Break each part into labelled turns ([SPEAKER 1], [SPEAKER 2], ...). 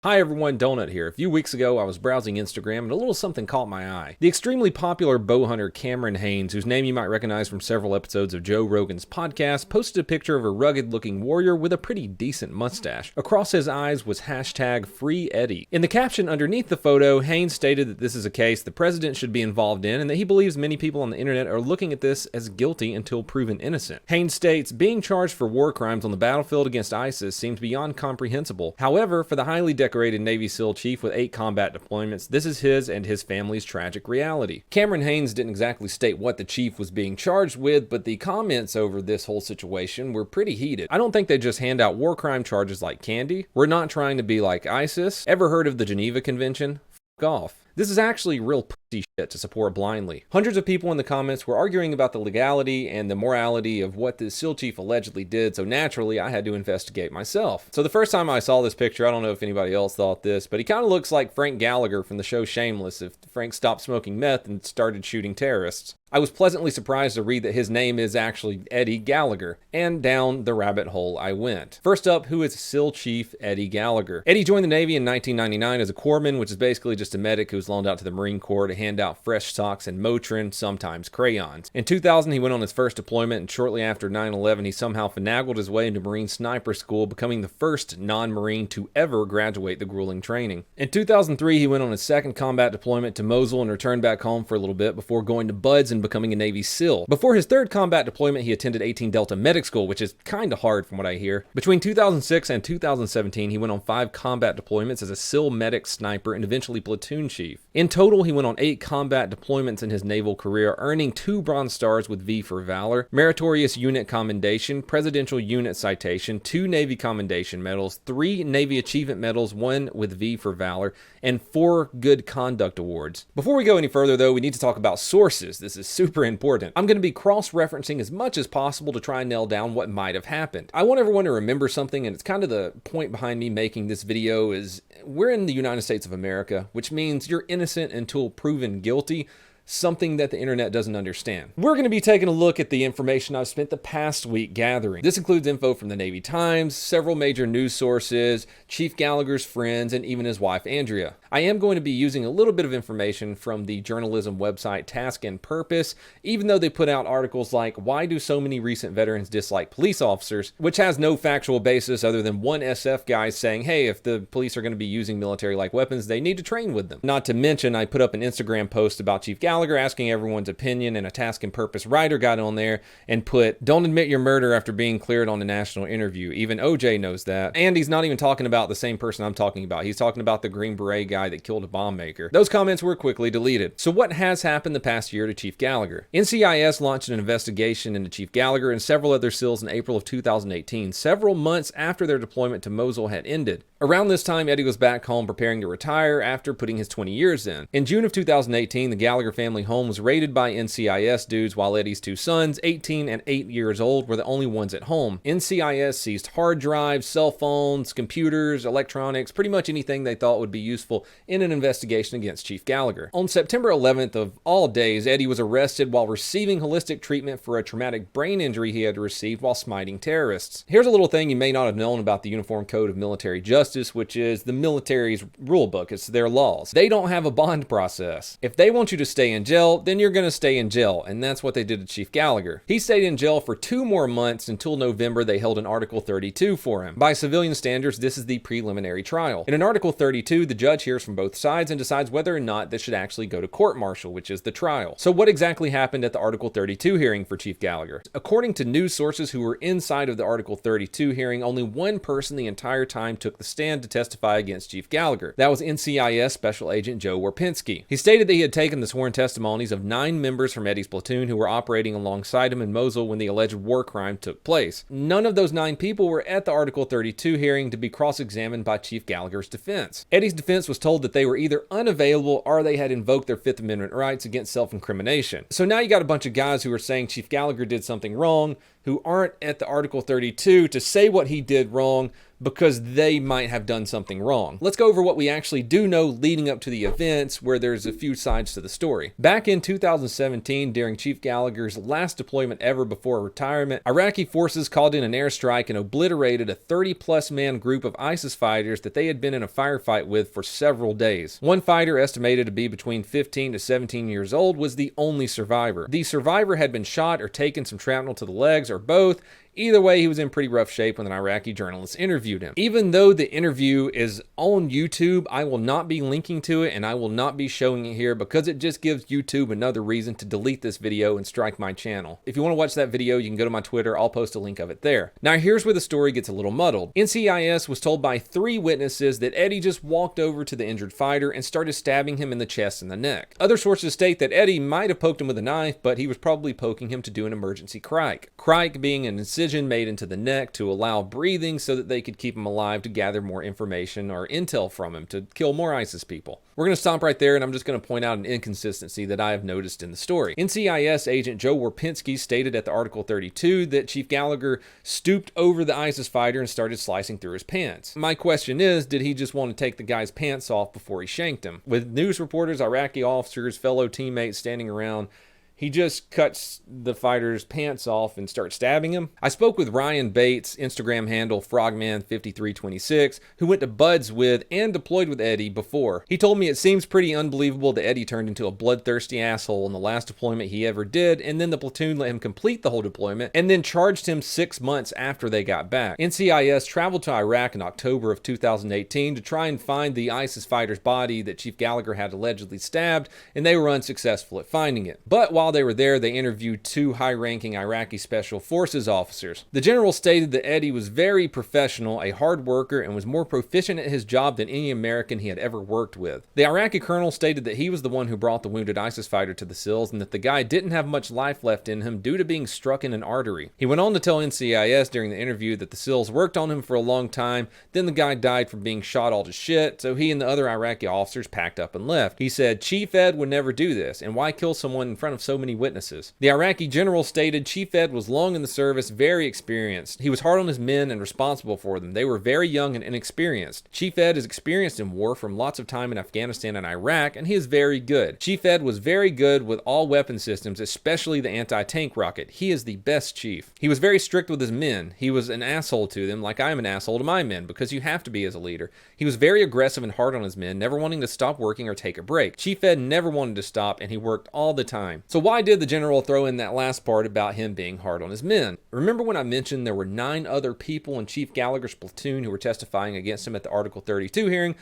[SPEAKER 1] Hi everyone, Donut here. A few weeks ago, I was browsing Instagram and a little something caught my eye. The extremely popular bow hunter Cameron Hanes, whose name you might recognize from several episodes of Joe Rogan's podcast, posted a picture of a rugged-looking warrior with a pretty decent mustache. Across his eyes was hashtag #FreeEddie. In the caption underneath the photo, Hanes stated that this is a case the president should be involved in and that he believes many people on the internet are looking at this as guilty until proven innocent. Hanes states, being charged for war crimes on the battlefield against ISIS seems beyond comprehensible. However, for the highly decorated Navy SEAL chief with 8 combat deployments, this is his and his family's tragic reality. Cameron Hanes didn't exactly state what the chief was being charged with, but the comments over this whole situation were pretty heated. I don't think they just hand out war crime charges like candy. We're not trying to be like ISIS. Ever heard of the Geneva Convention? F*** off. This is actually real pussy shit to support blindly. Hundreds of people in the comments were arguing about the legality and the morality of what the SEAL chief allegedly did, so naturally I had to investigate myself. So the first time I saw this picture, I don't know if anybody else thought this, but he kind of looks like Frank Gallagher from the show Shameless if Frank stopped smoking meth and started shooting terrorists. I was pleasantly surprised to read that his name is actually Eddie Gallagher, and down the rabbit hole I went. First up, who is SEAL Chief Eddie Gallagher? Eddie joined the Navy in 1999 as a corpsman, which is basically just a medic who was loaned out to the Marine Corps to hand out fresh socks and Motrin, sometimes crayons. In 2000, he went on his first deployment, and shortly after 9/11, he somehow finagled his way into Marine Sniper School, becoming the first non-Marine to ever graduate the grueling training. In 2003, he went on his second combat deployment to Mosul and returned back home for a little bit before going to Buds and becoming a Navy SEAL. Before his third combat deployment, he attended 18 Delta Medic School, which is kind of hard from what I hear. Between 2006 and 2017, he went on 5 combat deployments as a SEAL medic, sniper, and eventually platoon chief. In total, he went on 8 combat deployments in his naval career, earning 2 Bronze Stars with V for Valor, Meritorious Unit Commendation, Presidential Unit Citation, 2 Navy Commendation Medals, 3 Navy Achievement Medals, 1 with V for Valor, and 4 Good Conduct Awards. Before we go any further, though, we need to talk about sources. This is super important. I'm going to be cross-referencing as much as possible to try and nail down what might have happened. I want everyone to remember something, and it's kind of the point behind me making this video is we're in the United States of America, which means you're innocent until proven guilty. Something that the internet doesn't understand. We're going to be taking a look at the information I've spent the past week gathering. This includes info from the Navy Times, several major news sources, Chief Gallagher's friends, and even his wife, Andrea. I am going to be using a little bit of information from the journalism website Task and Purpose, even though they put out articles like, why do so many recent veterans dislike police officers, which has no factual basis other than one SF guy saying, hey, if the police are going to be using military-like weapons, they need to train with them. Not to mention, I put up an Instagram post about Chief Gallagher asking everyone's opinion, and a Task and Purpose writer got on there and put, don't admit your murder after being cleared on a national interview. Even OJ knows that. And he's not even talking about the same person I'm talking about. He's talking about the Green Beret guy that killed a bomb maker. Those comments were quickly deleted. So what has happened the past year to Chief Gallagher? NCIS launched an investigation into Chief Gallagher and several other SEALs in April of 2018, several months after their deployment to Mosul had ended. Around this time, Eddie was back home preparing to retire after putting his 20 years in. In June of 2018, the Gallagher family home was raided by NCIS dudes while Eddie's 2 sons, 18 and 8 years old, were the only ones at home. NCIS seized hard drives, cell phones, computers, electronics, pretty much anything they thought would be useful in an investigation against Chief Gallagher. On September 11th of all days, Eddie was arrested while receiving holistic treatment for a traumatic brain injury he had received while smiting terrorists. Here's a little thing you may not have known about the Uniform Code of Military Justice, which is the military's rule book. It's their laws. They don't have a bond process. If they want you to stay in jail, then you're going to stay in jail, and that's what they did to Chief Gallagher. He stayed in jail for 2 more months until November. They held an Article 32 for him. By civilian standards, this is the preliminary trial. In an Article 32, the judge hears from both sides and decides whether or not this should actually go to court-martial, which is the trial. So what exactly happened at the Article 32 hearing for Chief Gallagher? According to news sources who were inside of the Article 32 hearing, only one person the entire time took the stand to testify against Chief Gallagher. That was NCIS Special Agent Joe Warpinski. He stated that he had taken the sworn testimonies of 9 members from Eddie's platoon who were operating alongside him in Mosul when the alleged war crime took place. None of those 9 people were at the Article 32 hearing to be cross-examined by Chief Gallagher's defense. Eddie's defense was told that they were either unavailable or they had invoked their 5th Amendment rights against self-incrimination. So now you got a bunch of guys who are saying Chief Gallagher did something wrong, who aren't at the Article 32 to say what he did wrong, because they might have done something wrong. Let's go over what we actually do know leading up to the events, where there's a few sides to the story. Back in 2017, during Chief Gallagher's last deployment ever before retirement, Iraqi forces called in an airstrike and obliterated a 30-plus man group of ISIS fighters that they had been in a firefight with for several days. One fighter, estimated to be between 15 to 17 years old, was the only survivor. The survivor had been shot or taken some shrapnel to the legs, or both. Either way, he was in pretty rough shape when an Iraqi journalist interviewed him. Even though the interview is on YouTube, I will not be linking to it and I will not be showing it here because it just gives YouTube another reason to delete this video and strike my channel. If you want to watch that video, you can go to my Twitter. I'll post a link of it there. Now, here's where the story gets a little muddled. NCIS was told by 3 witnesses that Eddie just walked over to the injured fighter and started stabbing him in the chest and the neck. Other sources state that Eddie might have poked him with a knife, but he was probably poking him to do an emergency crike. Crike being an incision made into the neck to allow breathing so that they could keep him alive to gather more information or intel from him to kill more ISIS people. We're going to stop right there, and I'm just going to point out an inconsistency that I have noticed in the story. NCIS agent Joe Warpinski stated at the Article 32 that Chief Gallagher stooped over the ISIS fighter and started slicing through his pants. My question is, did he just want to take the guy's pants off before he shanked him? With news reporters, Iraqi officers, fellow teammates standing around, he just cuts the fighter's pants off and starts stabbing him. I spoke with Ryan Bates, Instagram handle Frogman5326, who went to buds with and deployed with Eddie before. He told me it seems pretty unbelievable that Eddie turned into a bloodthirsty asshole in the last deployment he ever did, and then the platoon let him complete the whole deployment and then charged him 6 months after they got back. NCIS traveled to Iraq in October of 2018 to try and find the ISIS fighter's body that Chief Gallagher had allegedly stabbed, and they were unsuccessful at finding it. But while they were there, they interviewed 2 high-ranking Iraqi Special Forces officers. The general stated that Eddie was very professional, a hard worker, and was more proficient at his job than any American he had ever worked with. The Iraqi colonel stated that he was the one who brought the wounded ISIS fighter to the SEALs and that the guy didn't have much life left in him due to being struck in an artery. He went on to tell NCIS during the interview that the SEALs worked on him for a long time, then the guy died from being shot all to shit, so he and the other Iraqi officers packed up and left. He said, "Chief Ed would never do this, and why kill someone in front of so many witnesses?" The Iraqi general stated Chief Ed was long in the service, very experienced. He was hard on his men and responsible for them. They were very young and inexperienced. Chief Ed is experienced in war from lots of time in Afghanistan and Iraq, and he is very good. Chief Ed was very good with all weapon systems, especially the anti-tank rocket. He is the best chief. He was very strict with his men. He was an asshole to them, like I am an asshole to my men, because you have to be as a leader. He was very aggressive and hard on his men, never wanting to stop working or take a break. Chief Ed never wanted to stop, and he worked all the time. So why did the general throw in that last part about him being hard on his men? Remember when I mentioned there were 9 other people in Chief Gallagher's platoon who were testifying against him at the Article 32 hearing,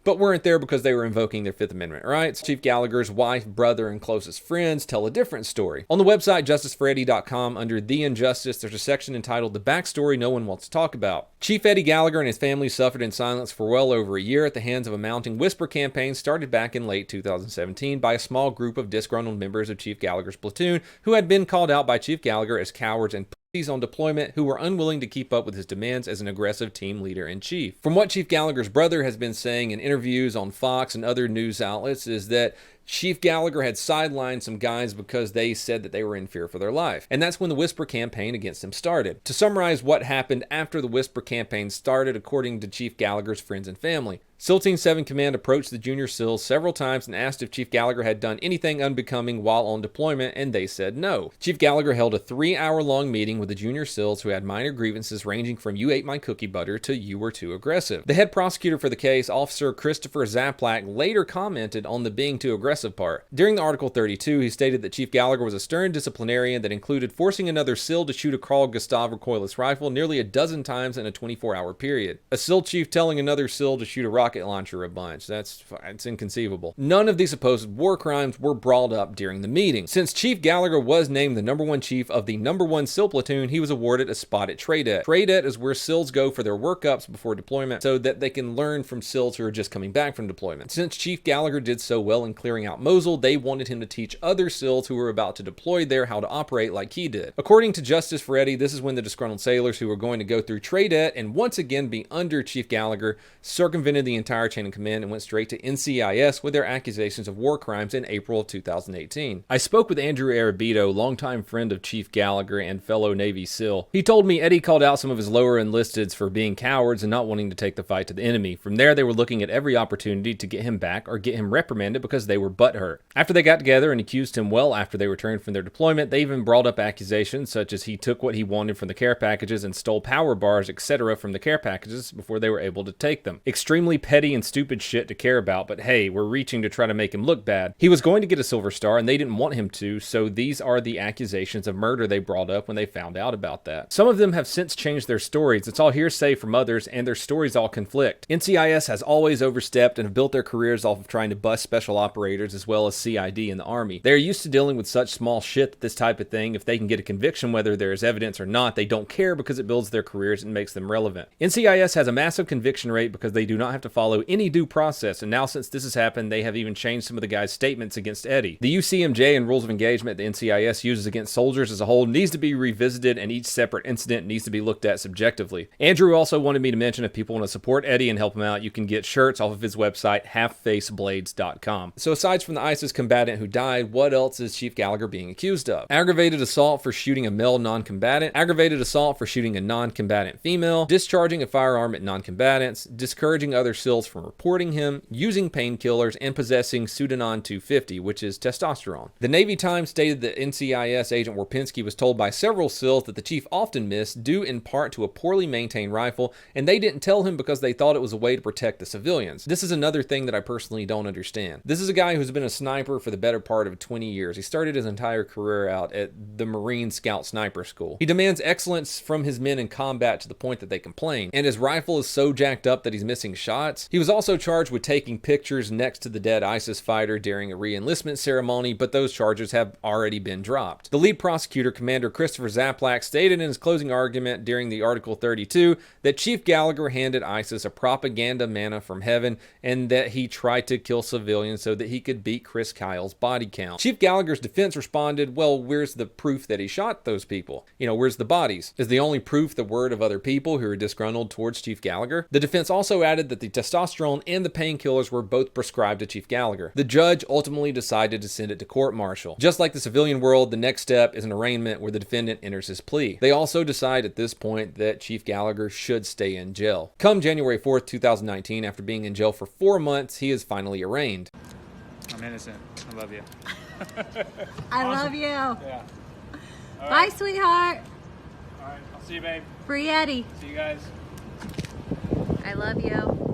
[SPEAKER 1] but weren't there because they were invoking their 5th Amendment rights? Chief Gallagher's wife, brother, and closest friends tell a different story. On the website justiceforeddie.com, under The Injustice, there's a section entitled The Backstory No One Wants to Talk About. Chief Eddie Gallagher and his family suffered in silence for well over a year at the hands of a mounting whisper campaign started back in late 2017 by a small group of disgruntled members of Chief Gallagher's platoon who had been called out by Chief Gallagher as cowards and on deployment who were unwilling to keep up with his demands as an aggressive team leader-in-chief. From what Chief Gallagher's brother has been saying in interviews on Fox and other news outlets is that Chief Gallagher had sidelined some guys because they said that they were in fear for their life. And that's when the Whisper campaign against him started. To summarize what happened after the Whisper campaign started, according to Chief Gallagher's friends and family, SEAL Team 7 Command approached the junior SEALs several times and asked if Chief Gallagher had done anything unbecoming while on deployment, and they said no. Chief Gallagher held a 3-hour-long meeting with the junior SEALs who had minor grievances ranging from "you ate my cookie butter" to "you were too aggressive." The head prosecutor for the case, Officer Christopher Zaplak, later commented on the being too aggressive part. During the Article 32, he stated that Chief Gallagher was a stern disciplinarian that included forcing another SEAL to shoot a Carl Gustav recoilless rifle nearly a dozen times in a 24-hour period. A SEAL chief telling another SEAL to shoot a rocket launcher a bunch. It's inconceivable. None of these supposed war crimes were brought up during the meeting. Since Chief Gallagher was named the #1 chief of the #1 SEAL platoon, he was awarded a spot at Tradet. Tradet is where SEALs go for their workups before deployment so that they can learn from SEALs who are just coming back from deployment. Since Chief Gallagher did so well in clearing clearing out Mosul, they wanted him to teach other SEALs who were about to deploy there how to operate like he did. According to Justice for Eddie, this is when the disgruntled sailors who were going to go through Tradet and once again be under Chief Gallagher circumvented the entire chain of command and went straight to NCIS with their accusations of war crimes in April of 2018. I spoke with Andrew Arabito, longtime friend of Chief Gallagher and fellow Navy SEAL. He told me Eddie called out some of his lower enlisteds for being cowards and not wanting to take the fight to the enemy. From there, they were looking at every opportunity to get him back or get him reprimanded because they were butthurt. After they got together and accused him well after they returned from their deployment, they even brought up accusations such as he took what he wanted from the care packages and stole power bars, etc. from the care packages before they were able to take them. Extremely petty and stupid shit to care about, but hey, we're reaching to try to make him look bad. He was going to get a Silver Star and they didn't want him to, so these are the accusations of murder they brought up when they found out about that. Some of them have since changed their stories. It's all hearsay from others and their stories all conflict. NCIS has always overstepped and have built their careers off of trying to bust special operators as well as CID in the Army. They're used to dealing with such small shit that this type of thing, if they can get a conviction whether there is evidence or not, they don't care because it builds their careers and makes them relevant. NCIS has a massive conviction rate because they do not have to follow any due process, and now since this has happened, they have even changed some of the guys' statements against Eddie. The UCMJ and rules of engagement the NCIS uses against soldiers as a whole needs to be revisited, and each separate incident needs to be looked at subjectively. Andrew also wanted me to mention if people want to support Eddie and help him out, you can get shirts off of his website, halffaceblades.com. So aside from the ISIS combatant who died, what else is Chief Gallagher being accused of? Aggravated assault for shooting a male non-combatant, aggravated assault for shooting a non-combatant female, discharging a firearm at non-combatants, discouraging other SEALs from reporting him, using painkillers, and possessing Pseudonon 250, which is testosterone. The Navy Times stated that NCIS agent Warpinski was told by several SEALs that the chief often missed due in part to a poorly maintained rifle, and they didn't tell him because they thought it was a way to protect the civilians. This is another thing that I personally don't understand. This is a guy who's been a sniper for the better part of 20 years. He started his entire career out at the Marine Scout Sniper School. He demands excellence from his men in combat to the point that they complain, and his rifle is so jacked up that he's missing shots. He was also charged with taking pictures next to the dead ISIS fighter during a re-enlistment ceremony, but those charges have already been dropped. The lead prosecutor, Commander Christopher Zaplak, stated in his closing argument during the Article 32 that Chief Gallagher handed ISIS a propaganda manna from heaven and that he tried to kill civilians so that he could beat Chris Kyle's body count. Chief Gallagher's defense responded, well, where's the proof that he shot those people? Where's the bodies? Is the only proof the word of other people who are disgruntled towards Chief Gallagher? The defense also added that the testosterone and the painkillers were both prescribed to Chief Gallagher. The judge ultimately decided to send it to court-martial. Just like the civilian world, the next step is an arraignment where the defendant enters his plea. They also decide at this point that Chief Gallagher should stay in jail. Come January 4th, 2019, after being in jail for 4 months, he is finally arraigned.
[SPEAKER 2] I'm innocent. I love you.
[SPEAKER 3] I love you.
[SPEAKER 2] Yeah.
[SPEAKER 3] Bye,
[SPEAKER 2] Right.
[SPEAKER 3] sweetheart.
[SPEAKER 2] All right. I'll see you, babe.
[SPEAKER 3] Free Eddie.
[SPEAKER 2] See you guys.
[SPEAKER 3] I love you.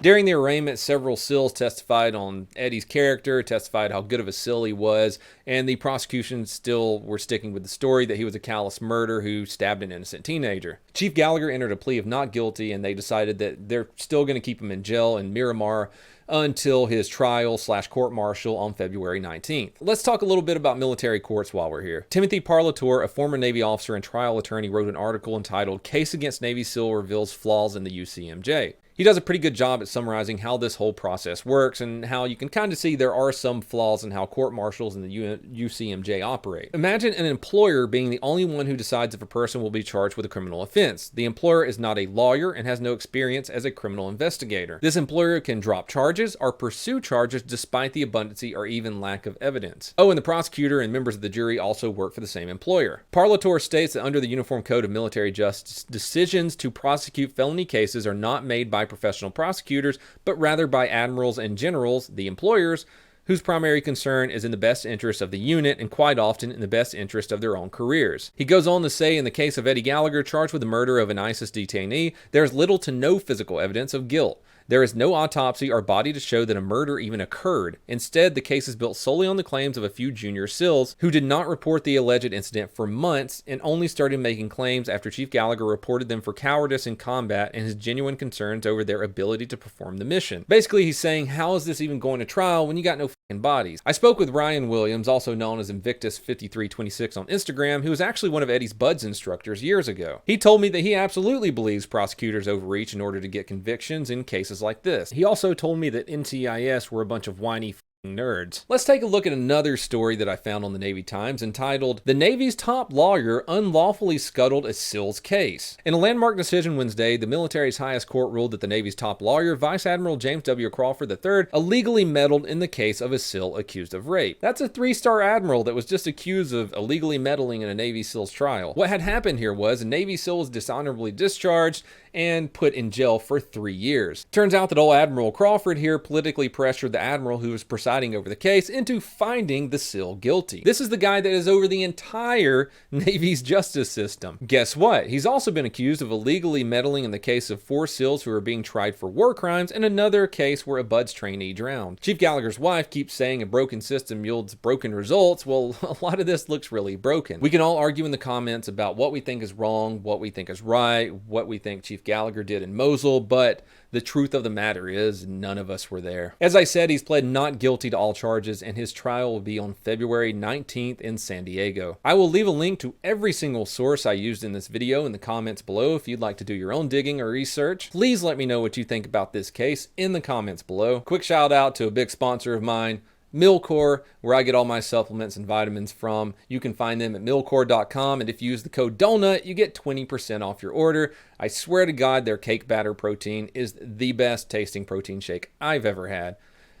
[SPEAKER 1] During the arraignment, several SEALs testified on Eddie's character, testified how good of a SEAL he was, and the prosecution still were sticking with the story that he was a callous murderer who stabbed an innocent teenager. Chief Gallagher entered a plea of not guilty, and they decided that they're still going to keep him in jail in Miramar until his trial/court-martial on February 19th. Let's talk a little bit about military courts while we're here. Timothy Parlatore, a former Navy officer and trial attorney, wrote an article entitled "Case Against Navy SEAL Reveals Flaws in the UCMJ." He does a pretty good job at summarizing how this whole process works and how you can kind of see there are some flaws in how court-martials and the UCMJ operate. Imagine an employer being the only one who decides if a person will be charged with a criminal offense. The employer is not a lawyer and has no experience as a criminal investigator. This employer can drop charges or pursue charges despite the abundancy or even lack of evidence. Oh, and the prosecutor and members of the jury also work for the same employer. Parlatore states that under the Uniform Code of Military Justice, decisions to prosecute felony cases are not made by professional prosecutors, but rather by admirals and generals, the employers, whose primary concern is in the best interest of the unit and quite often in the best interest of their own careers. He goes on to say, in the case of Eddie Gallagher, charged with the murder of an ISIS detainee, there is little to no physical evidence of guilt. There is no autopsy or body to show that a murder even occurred. Instead, the case is built solely on the claims of a few junior SEALs who did not report the alleged incident for months and only started making claims after Chief Gallagher reported them for cowardice in combat and his genuine concerns over their ability to perform the mission. Basically, he's saying, how is this even going to trial when you got no fucking bodies? I spoke with Ryan Williams, also known as Invictus5326 on Instagram, who was actually one of Eddie's BUDS instructors years ago. He told me that he absolutely believes prosecutors overreach in order to get convictions in cases like this. He also told me that NCIS were a bunch of whiny nerds. Let's take a look at another story that I found on the Navy Times entitled, "The Navy's Top Lawyer Unlawfully Scuttled a SEAL's Case." In a landmark decision Wednesday, the military's highest court ruled that the Navy's top lawyer, Vice Admiral James W. Crawford III, illegally meddled in the case of a SEAL accused of rape. That's a 3-star admiral that was just accused of illegally meddling in a Navy SEAL's trial. What had happened here was a Navy SEAL was dishonorably discharged and put in jail for 3 years. Turns out that old Admiral Crawford here politically pressured the admiral who was presiding over the case into finding the SEAL guilty. This is the guy that is over the entire Navy's justice system. Guess what? He's also been accused of illegally meddling in the case of 4 SEALs who are being tried for war crimes and another case where a BUDS trainee drowned. Chief Gallagher's wife keeps saying a broken system yields broken results. Well, a lot of this looks really broken. We can all argue in the comments about what we think is wrong, what we think is right, what we think Chief Gallagher did in Mosul, but the truth of the matter is none of us were there. As I said, he's pled not guilty to all charges and his trial will be on February 19th in San Diego. I will leave a link to every single source I used in this video in the comments below if you'd like to do your own digging or research. Please let me know what you think about this case in the comments below. Quick shout out to a big sponsor of mine, Milcore, where I get all my supplements and vitamins from. You can find them at milcore.com, and if you use the code DONUT, you get 20% off your order. I swear to God, their cake batter protein is the best tasting protein shake I've ever had.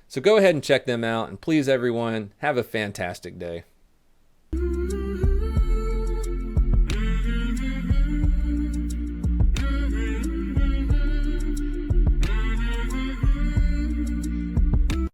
[SPEAKER 1] So go ahead and check them out, and please everyone, have a fantastic day.